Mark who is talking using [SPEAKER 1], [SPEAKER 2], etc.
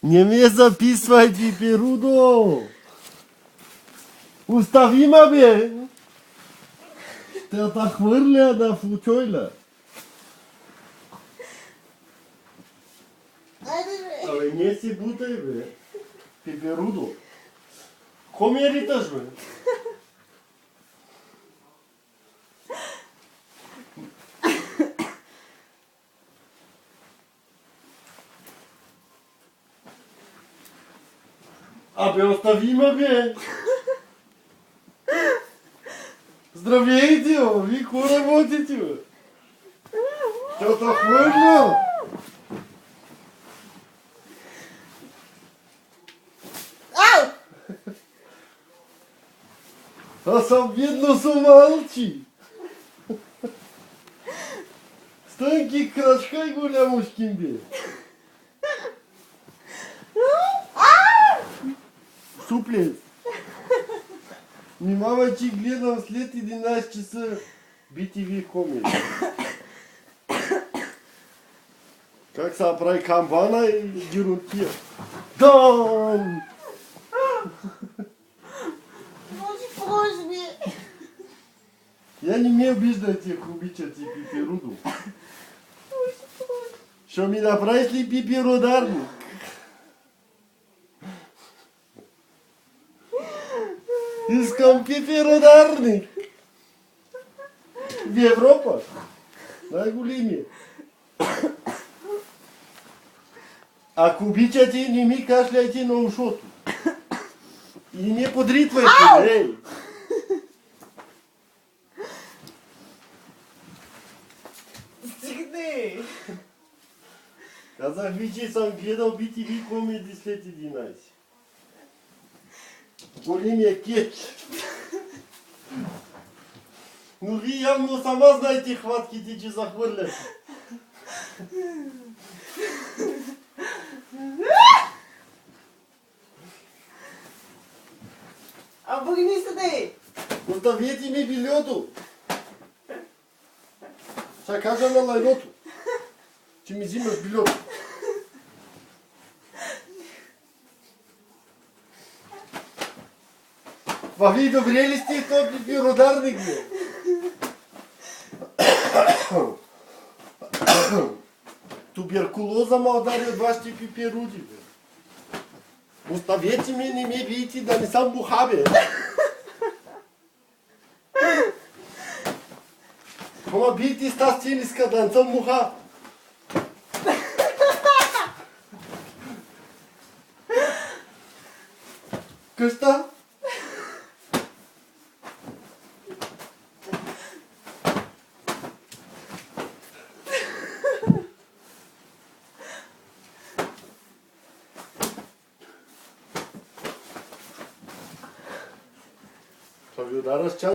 [SPEAKER 1] Nie mnie zapisać i pierudo! Ustawimy mnie! Te ta chwyrля na fuciojle. Ale nie si butaj be. Piperudo. Komieritaš be. Абе оставиме бе. Здравейте, ви какво работите бе? Тата хвърля. Аз съм видно со малчи. Стънки крашкай голямушкин бе. Суплец. Внимавай, че гледам след 11 часа BTV комеди. Как се прави камбана и геронтия. Дам!
[SPEAKER 2] Може би.
[SPEAKER 1] Я не ме обиждайте, ако обичате пиперудо. Що ми направиш ли пиперударник? Искам пиперударник. В Европа. Най-големия. Ако обичате, не ми кашляйте на ушото. И не подритвайте, ей!
[SPEAKER 2] Стигни!
[SPEAKER 1] Казах ви, че съм гледал BTV комеди след 11. Големия кетч. Но вие явно сама знаете хватките, че захвърляте.
[SPEAKER 2] Обърни се да.
[SPEAKER 1] Оставете ми билето. Ще кажа на лайното, че ми взимаш билето. Ма вие добре ли сте този пиперударник, бе? Туберкулоза ме удари от вашите пиперуди, бе. Оставете ме, не ме бийте, да не съм буха, бе. Ама бийте с тази тениска, да не съм муха. Къща? Това ви удара с чат.